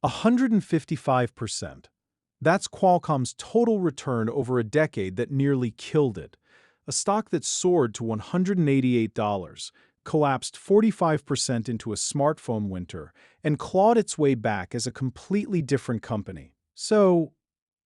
155%. That's Qualcomm's total return over a decade that nearly killed it. A stock that soared to $188, collapsed 45% into a smartphone winter, and clawed its way back as a completely different company. So,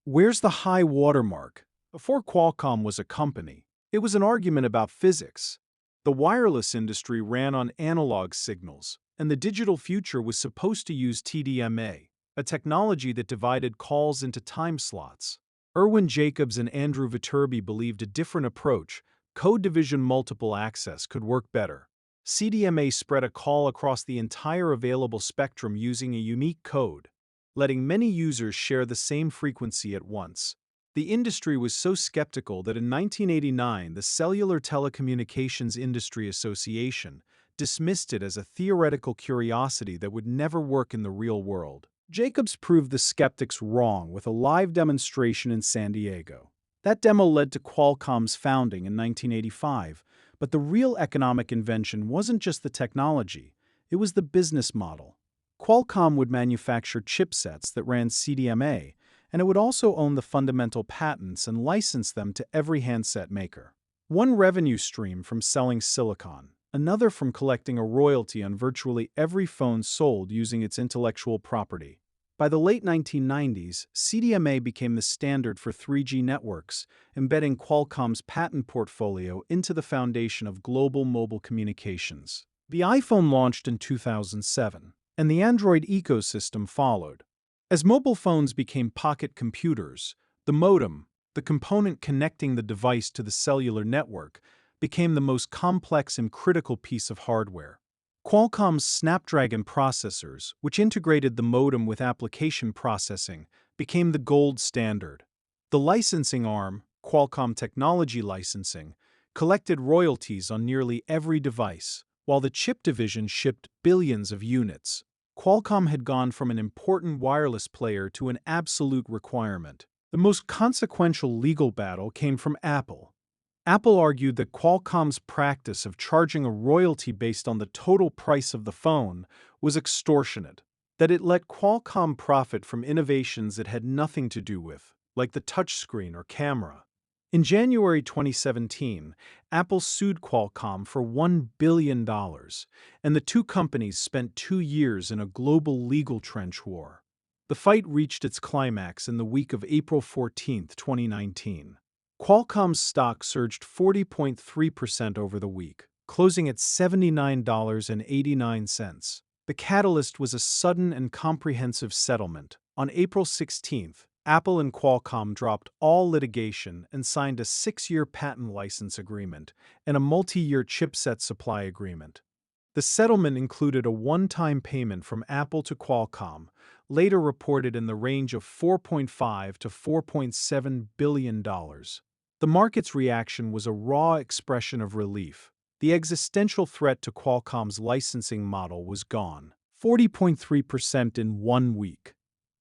where's the high watermark? Before Qualcomm was a company, it was an argument about physics. The wireless industry ran on analog signals, and the digital future was supposed to use TDMA, a technology that divided calls into time slots. Irwin Jacobs and Andrew Viterbi believed a different approach, code division multiple access, could work better. CDMA spread a call across the entire available spectrum using a unique code, letting many users share the same frequency at once. The industry was so skeptical that in 1989, the Cellular Telecommunications Industry Association dismissed it as a theoretical curiosity that would never work in the real world. Jacobs proved the skeptics wrong with a live demonstration in San Diego. That demo led to Qualcomm's founding in 1985, but the real economic invention wasn't just the technology, it was the business model. Qualcomm would manufacture chipsets that ran CDMA, and it would also own the fundamental patents and license them to every handset maker. One revenue stream from selling silicon, another from collecting a royalty on virtually every phone sold using its intellectual property. By the late 1990s, CDMA became the standard for 3G networks, embedding Qualcomm's patent portfolio into the foundation of global mobile communications. The iPhone launched in 2007, and the Android ecosystem followed. As mobile phones became pocket computers, the modem, the component connecting the device to the cellular network, became the most complex and critical piece of hardware. Qualcomm's Snapdragon processors, which integrated the modem with application processing, became the gold standard. The licensing arm, Qualcomm Technology Licensing, collected royalties on nearly every device, while the chip division shipped billions of units. Qualcomm had gone from an important wireless player to an absolute requirement. The most consequential legal battle came from Apple. Apple argued that Qualcomm's practice of charging a royalty based on the total price of the phone was extortionate, that it let Qualcomm profit from innovations it had nothing to do with, like the touchscreen or camera. In January 2017, Apple sued Qualcomm for $1 billion, and the two companies spent 2 years in a global legal trench war. The fight reached its climax in the week of April 14, 2019. Qualcomm's stock surged 40.3% over the week, closing at $79.89. The catalyst was a sudden and comprehensive settlement. On April 16, Apple and Qualcomm dropped all litigation and signed a 6-year patent license agreement and a multi-year chipset supply agreement. The settlement included a one-time payment from Apple to Qualcomm, later reported in the range of $4.5 to $4.7 billion. The market's reaction was a raw expression of relief. The existential threat to Qualcomm's licensing model was gone. 40.3% in 1 week.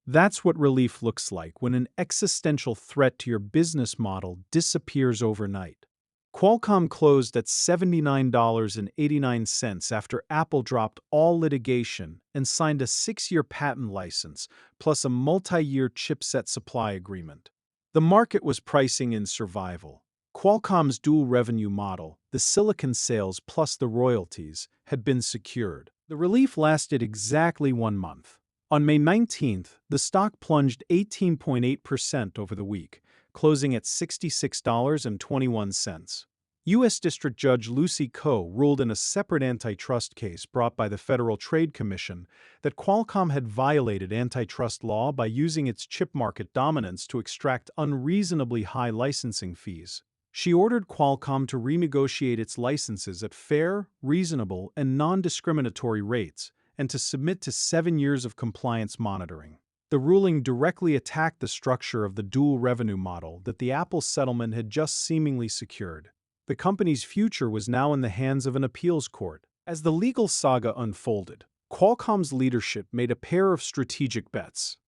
That's what relief looks like when an existential threat to your business model disappears overnight. Qualcomm closed at $79.89 after Apple dropped all litigation and signed a 6-year patent license, plus a multi-year chipset supply agreement. The market was pricing in survival. Qualcomm's dual revenue model, the silicon sales plus the royalties, had been secured. The relief lasted exactly 1 month. On May 19th, the stock plunged 18.8% over the week, closing at $66.21. U.S. District Judge Lucy Koh ruled in a separate antitrust case brought by the Federal Trade Commission that Qualcomm had violated antitrust law by using its chip market dominance to extract unreasonably high licensing fees. She ordered Qualcomm to renegotiate its licenses at fair, reasonable, and non-discriminatory rates, and to submit to 7 years of compliance monitoring. The ruling directly attacked the structure of the dual revenue model that the Apple settlement had just seemingly secured. The company's future was now in the hands of an appeals court. As the legal saga unfolded, Qualcomm's leadership made a pair of strategic bets.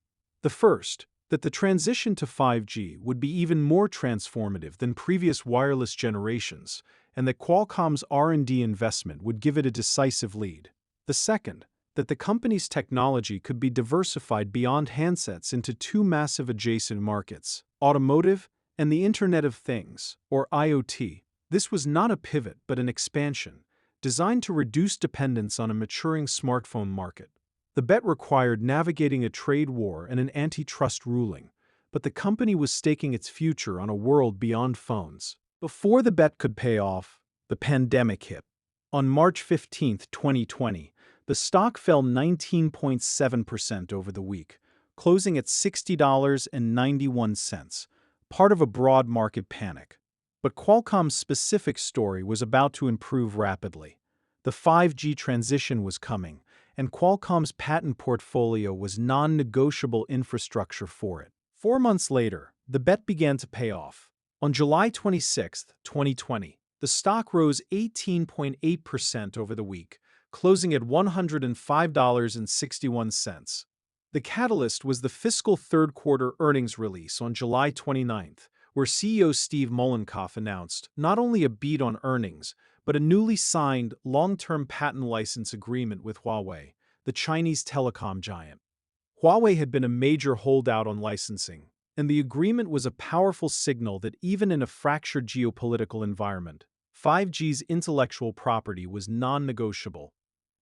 The first, that the transition to 5G would be even more transformative than previous wireless generations, and that Qualcomm's R&D investment would give it a decisive lead. The second, that the company's technology could be diversified beyond handsets into two massive adjacent markets, automotive and the Internet of Things, or IoT. This was not a pivot but an expansion, designed to reduce dependence on a maturing smartphone market. The bet required navigating a trade war and an antitrust ruling, but the company was staking its future on a world beyond phones. Before the bet could pay off, the pandemic hit. On March 15, 2020, the stock fell 19.7% over the week, closing at $60.91, part of a broad market panic. But Qualcomm's specific story was about to improve rapidly. The 5G transition was coming, and Qualcomm's patent portfolio was non-negotiable infrastructure for it. 4 months later, the bet began to pay off. On July 26, 2020, the stock rose 18.8% over the week, closing at $105.61. The catalyst was the fiscal third-quarter earnings release on July 29th, where CEO Steve Mollenkopf announced not only a beat on earnings, but a newly signed long-term patent license agreement with Huawei, the Chinese telecom giant. Huawei had been a major holdout on licensing, and the agreement was a powerful signal that even in a fractured geopolitical environment, 5G's intellectual property was non-negotiable.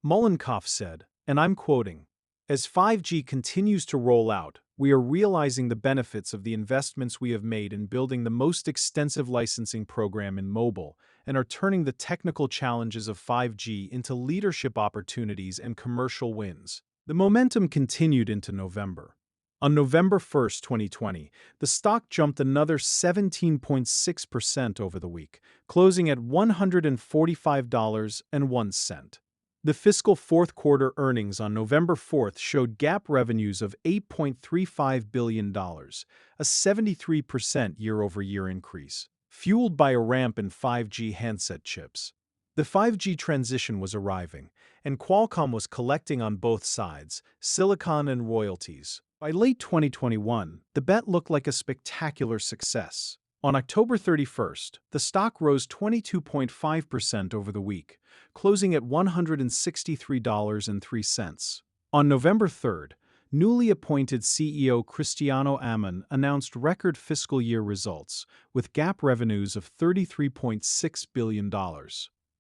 Mollenkopf said, and I'm quoting, "As 5G continues to roll out, we are realizing the benefits of the investments we have made in building the most extensive licensing program in mobile and are turning the technical challenges of 5G into leadership opportunities and commercial wins." The momentum continued into November. On November 1, 2020, the stock jumped another 17.6% over the week, closing at $145.01. The fiscal fourth-quarter earnings on November 4th showed GAAP revenues of $8.35 billion, a 73% year-over-year increase, fueled by a ramp in 5G handset chips. The 5G transition was arriving, and Qualcomm was collecting on both sides, silicon and royalties. By late 2021, the bet looked like a spectacular success. On October 31st, the stock rose 22.5% over the week, closing at $163.03. On November 3rd, newly appointed CEO Cristiano Amon announced record fiscal year results, with GAAP revenues of $33.6 billion.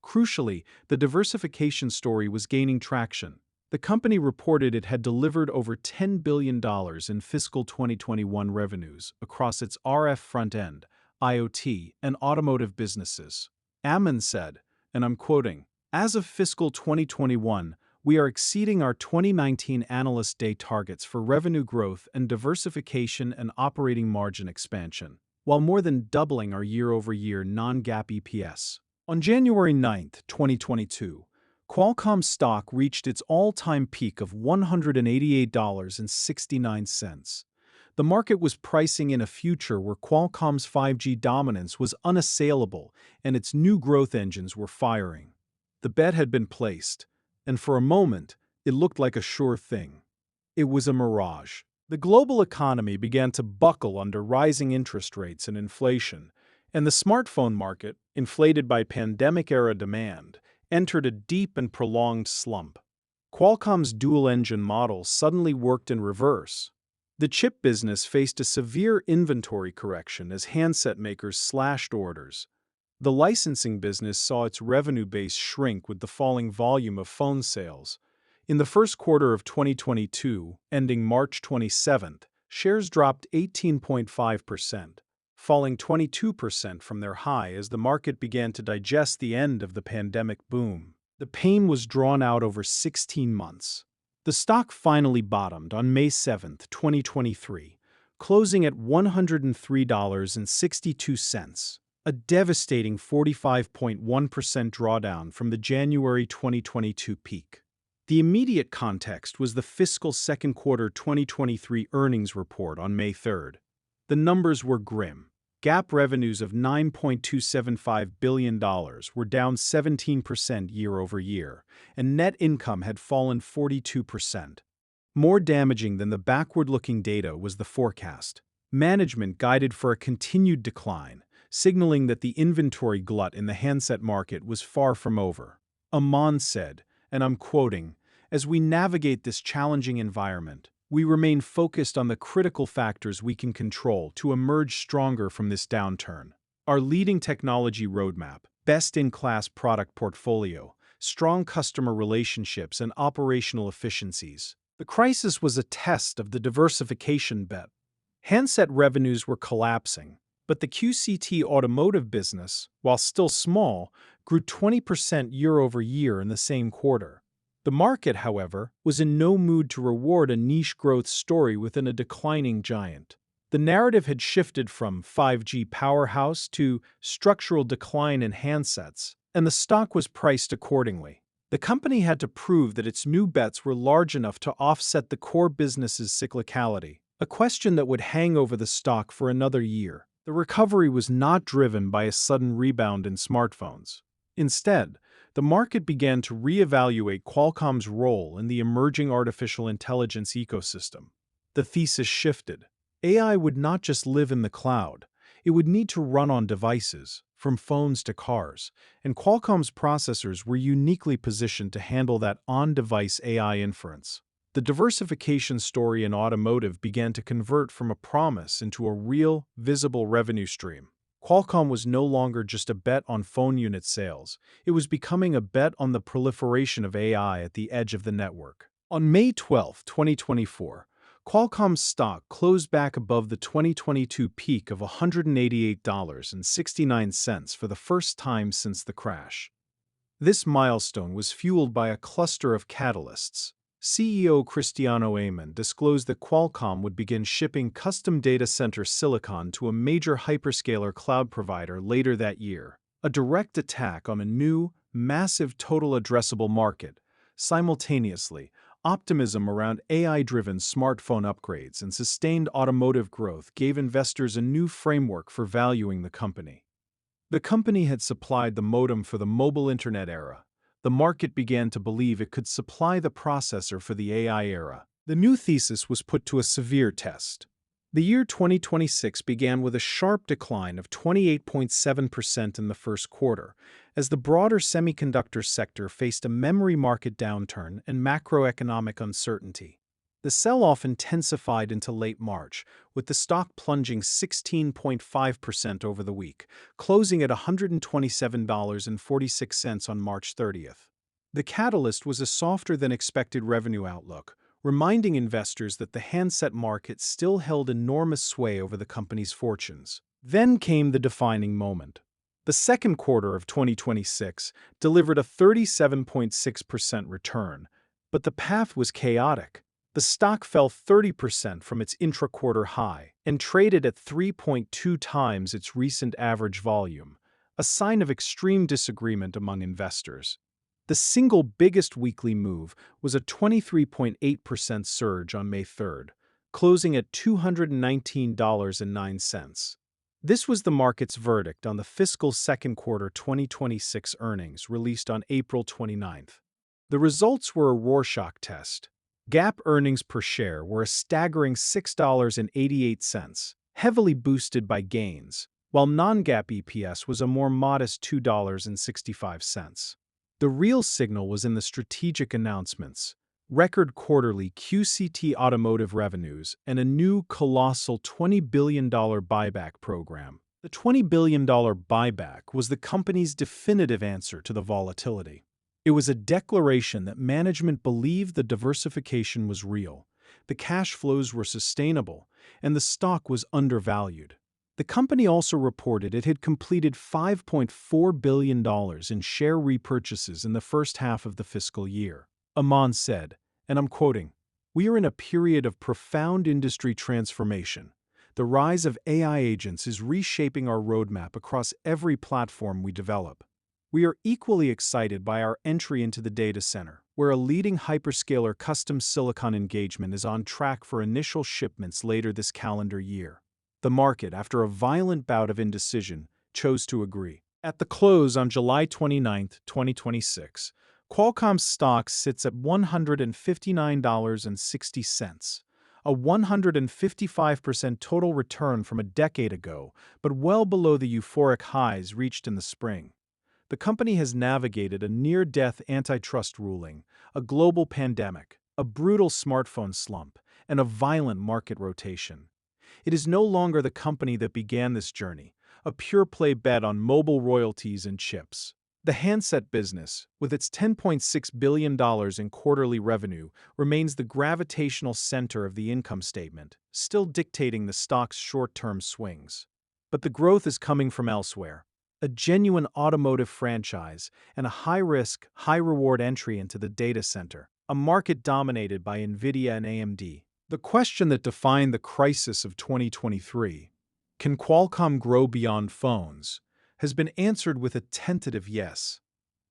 Crucially, the diversification story was gaining traction. The company reported it had delivered over $10 billion in fiscal 2021 revenues across its RF front-end, IoT, and automotive businesses. Amon said, and I'm quoting, "As of fiscal 2021, we are exceeding our 2019 Analyst Day targets for revenue growth and diversification and operating margin expansion, while more than doubling our year-over-year non-GAAP EPS." On January 9, 2022, Qualcomm stock reached its all-time peak of $188.69. The market was pricing in a future where Qualcomm's 5G dominance was unassailable and its new growth engines were firing. The bet had been placed, and for a moment, it looked like a sure thing. It was a mirage. The global economy began to buckle under rising interest rates and inflation, and the smartphone market, inflated by pandemic-era demand, entered a deep and prolonged slump. Qualcomm's dual-engine model suddenly worked in reverse. The chip business faced a severe inventory correction as handset makers slashed orders. The licensing business saw its revenue base shrink with the falling volume of phone sales. In the first quarter of 2022, ending March 27th, shares dropped 18.5%. Falling 22% from their high as the market began to digest the end of the pandemic boom. The pain was drawn out over 16 months. The stock finally bottomed on May 7, 2023, closing at $103.62, a devastating 45.1% drawdown from the January 2022 peak. The immediate context was the fiscal second quarter 2023 earnings report on May 3rd. The numbers were grim. GAAP revenues of $9.275 billion were down 17% year-over-year, and net income had fallen 42%. More damaging than the backward-looking data was the forecast. Management guided for a continued decline, signaling that the inventory glut in the handset market was far from over. Amon said, and I'm quoting, As we navigate this challenging environment, we remain focused on the critical factors we can control to emerge stronger from this downturn. Our leading technology roadmap, best-in-class product portfolio, strong customer relationships, and operational efficiencies. The crisis was a test of the diversification bet. Handset revenues were collapsing, but the QCT automotive business, while still small, grew 20% year-over-year in the same quarter. The market, however, was in no mood to reward a niche growth story within a declining giant. The narrative had shifted from 5G powerhouse to structural decline in handsets, and the stock was priced accordingly. The company had to prove that its new bets were large enough to offset the core business's cyclicality, a question that would hang over the stock for another year. The recovery was not driven by a sudden rebound in smartphones. Instead, the market began to reevaluate Qualcomm's role in the emerging artificial intelligence ecosystem. The thesis shifted. AI would not just live in the cloud, it would need to run on devices, from phones to cars, and Qualcomm's processors were uniquely positioned to handle that on-device AI inference. The diversification story in automotive began to convert from a promise into a real, visible revenue stream. Qualcomm was no longer just a bet on phone unit sales, it was becoming a bet on the proliferation of AI at the edge of the network. On May 12, 2024, Qualcomm's stock closed back above the 2022 peak of $188.69 for the first time since the crash. This milestone was fueled by a cluster of catalysts. CEO Cristiano Amon disclosed that Qualcomm would begin shipping custom data center silicon to a major hyperscaler cloud provider later that year, a direct attack on a new, massive total addressable market. Simultaneously, optimism around AI-driven smartphone upgrades and sustained automotive growth gave investors a new framework for valuing the company. The company had supplied the modem for the mobile internet era. The market began to believe it could supply the processor for the AI era. The new thesis was put to a severe test. The year 2026 began with a sharp decline of 28.7% in the first quarter, as the broader semiconductor sector faced a memory market downturn and macroeconomic uncertainty. The sell-off intensified into late March, with the stock plunging 16.5% over the week, closing at $127.46 on March 30th. The catalyst was a softer-than-expected revenue outlook, reminding investors that the handset market still held enormous sway over the company's fortunes. Then came the defining moment. The second quarter of 2026 delivered a 37.6% return, but the path was chaotic. The stock fell 30% from its intra-quarter high and traded at 3.2 times its recent average volume, a sign of extreme disagreement among investors. The single biggest weekly move was a 23.8% surge on May 3rd, closing at $219.09. This was the market's verdict on the fiscal second quarter 2026 earnings released on April 29th. The results were a Rorschach test. GAAP earnings per share were a staggering $6.88, heavily boosted by gains, while non-GAAP EPS was a more modest $2.65. The real signal was in the strategic announcements: record quarterly QCT automotive revenues and a new colossal $20 billion buyback program. The $20 billion buyback was the company's definitive answer to the volatility. It was a declaration that management believed the diversification was real, the cash flows were sustainable, and the stock was undervalued. The company also reported it had completed $5.4 billion in share repurchases in the first half of the fiscal year. Amon said, and I'm quoting, "We are in a period of profound industry transformation. The rise of AI agents is reshaping our roadmap across every platform we develop. We are equally excited by our entry into the data center, where a leading hyperscaler custom silicon engagement is on track for initial shipments later this calendar year." The market, after a violent bout of indecision, chose to agree. At the close on July 29, 2026, Qualcomm's stock sits at $159.60, a 155% total return from a decade ago, but well below the euphoric highs reached in the spring. The company has navigated a near-death antitrust ruling, a global pandemic, a brutal smartphone slump, and a violent market rotation. It is no longer the company that began this journey, a pure-play bet on mobile royalties and chips. The handset business, with its $10.6 billion in quarterly revenue, remains the gravitational center of the income statement, still dictating the stock's short-term swings. But the growth is coming from elsewhere. A genuine automotive franchise and a high-risk, high-reward entry into the data center, a market dominated by NVIDIA and AMD. The question that defined the crisis of 2023, can Qualcomm grow beyond phones, has been answered with a tentative yes.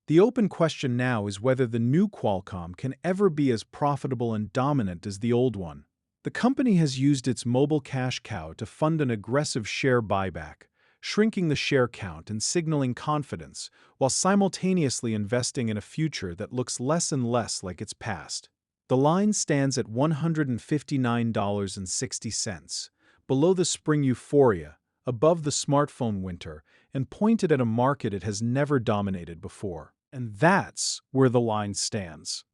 The open question now is whether the new Qualcomm can ever be as profitable and dominant as the old one. The company has used its mobile cash cow to fund an aggressive share buyback, shrinking the share count and signaling confidence, while simultaneously investing in a future that looks less and less like its past. The line stands at $159.60, below the spring euphoria, above the smartphone winter, and pointed at a market it has never dominated before. And that's where the line stands.